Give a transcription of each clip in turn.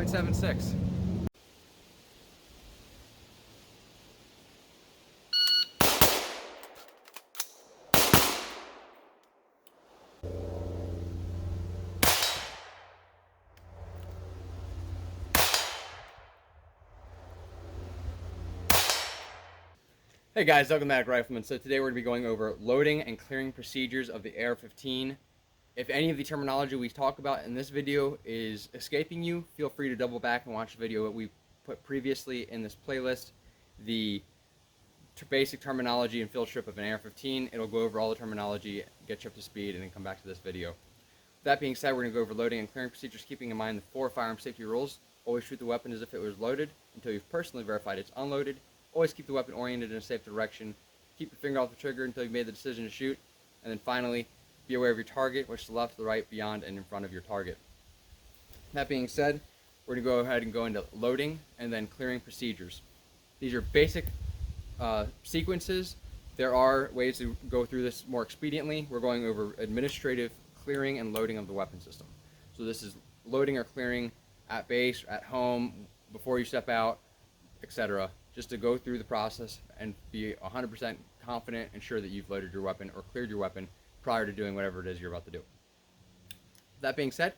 0.76. Hey guys, welcome back, Rifleman. So today we're going to be going over loading and clearing procedures of the AR-15. If any of the terminology we talk about in this video is escaping you, feel free to double back and watch the video that we put previously in this playlist, the basic terminology and field strip of an AR-15. It'll go over all the terminology, get you up to speed, and then come back to this video. That being said, we're going to go over loading and clearing procedures, keeping in mind the 4 firearm safety rules. Always shoot the weapon as if it was loaded until you've personally verified it's unloaded. Always keep the weapon oriented in a safe direction. Keep your finger off the trigger until you've made the decision to shoot. And then finally, be aware of your target, which is the left, the right, beyond, and in front of your target. That being said, we're going to go ahead and go into loading and then clearing procedures. These are basic sequences. There are ways to go through this more expediently. We're going over administrative clearing and loading of the weapon system. So this is loading or clearing at base, at home, before you step out, etc. Just to go through the process and be 100% confident and sure that you've loaded your weapon or cleared your weapon prior to doing whatever it is you're about to do. That being said,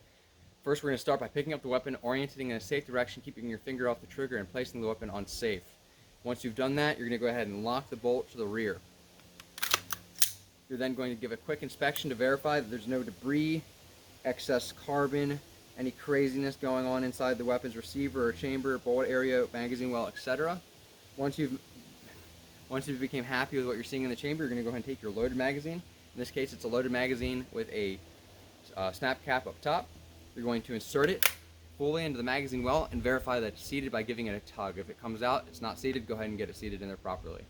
first we're going to start by picking up the weapon, orienting in a safe direction, keeping your finger off the trigger, and placing the weapon on safe. Once you've done that, you're going to go ahead and lock the bolt to the rear. You're then going to give a quick inspection to verify that there's no debris, excess carbon, any craziness going on inside the weapon's receiver or chamber, bullet area, magazine well, etc. Once you became happy with what you're seeing in the chamber, you're going to go ahead and take your loaded magazine. In this case, it's a loaded magazine with a snap cap up top. You're going to insert it fully into the magazine well and verify that it's seated by giving it a tug. If it comes out, it's not seated, go ahead and get it seated in there properly.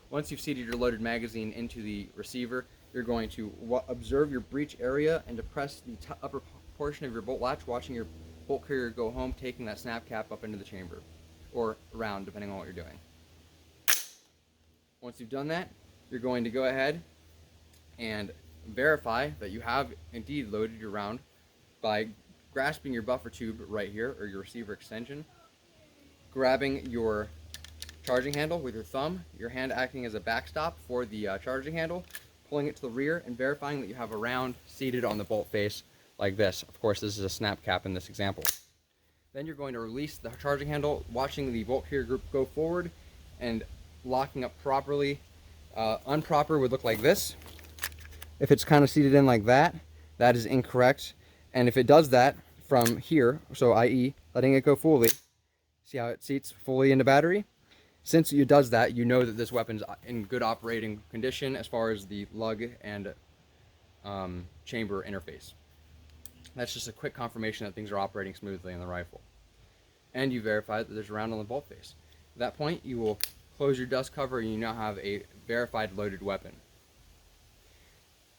Once you've seated your loaded magazine into the receiver, you're going to observe your breech area and depress the upper portion of your bolt latch, watching your bolt carrier go home, taking that snap cap up into the chamber, or around, depending on what you're doing. Once you've done that, you're going to go ahead and verify that you have indeed loaded your round by grasping your buffer tube right here, or your receiver extension, grabbing your charging handle with your thumb, your hand acting as a backstop for the charging handle, pulling it to the rear, and verifying that you have a round seated on the bolt face like this. Of course, this is a snap cap in this example. Then you're going to release the charging handle, watching the bolt carrier group go forward and locking up properly. Improper would look like this. If it's kind of seated in like that, that is incorrect. And if it does that from here, so i.e. letting it go fully, see how it seats fully into battery? Since it does that, you know that this weapon's in good operating condition as far as the lug and chamber interface. That's just a quick confirmation that things are operating smoothly in the rifle. And you verify that there's a round on the bolt face. At that point, you will close your dust cover and you now have a verified loaded weapon.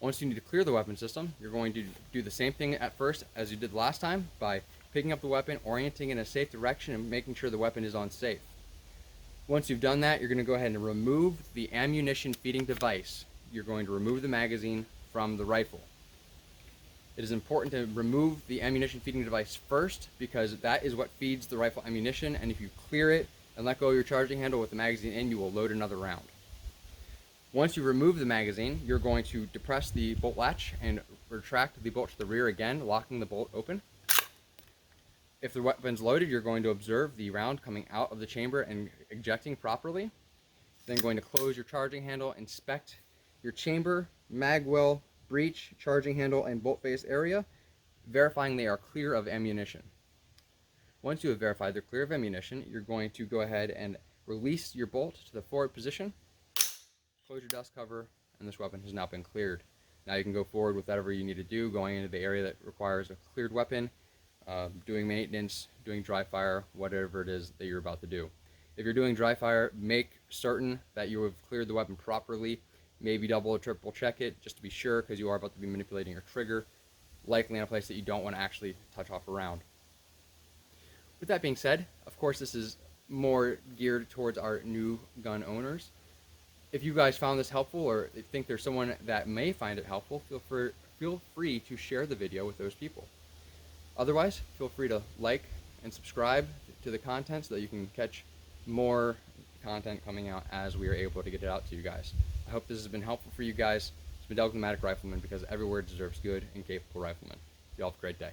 Once you need to clear the weapon system, you're going to do the same thing at first as you did last time by picking up the weapon, orienting in a safe direction, and making sure the weapon is on safe. Once you've done that, you're going to go ahead and remove the ammunition feeding device. You're going to remove the magazine from the rifle. It is important to remove the ammunition feeding device first because that is what feeds the rifle ammunition, and if you clear it and let go of your charging handle with the magazine in, you will load another round. Once you remove the magazine, you're going to depress the bolt latch and retract the bolt to the rear again, locking the bolt open. If the weapon's loaded, you're going to observe the round coming out of the chamber and ejecting properly. Then going to close your charging handle, inspect your chamber, mag well, breech, charging handle, and bolt face area, verifying they are clear of ammunition. Once you have verified they're clear of ammunition, you're going to go ahead and release your bolt to the forward position, close your dust cover, and this weapon has now been cleared. Now you can go forward with whatever you need to do, going into the area that requires a cleared weapon, doing maintenance, doing dry fire, whatever it is that you're about to do. If you're doing dry fire, make certain that you have cleared the weapon properly. Maybe double or triple check it just to be sure, because you are about to be manipulating your trigger, likely in a place that you don't want to actually touch off a round. With that being said, of course this is more geared towards our new gun owners. If you guys found this helpful or think there's someone that may find it helpful, feel free to share the video with those people. Otherwise, feel free to like and subscribe to the content so that you can catch more content coming out as we are able to get it out to you guys. I hope this has been helpful for you guys. It's been Dougmatic Rifleman, because every word deserves good and capable riflemen. You all have a great day.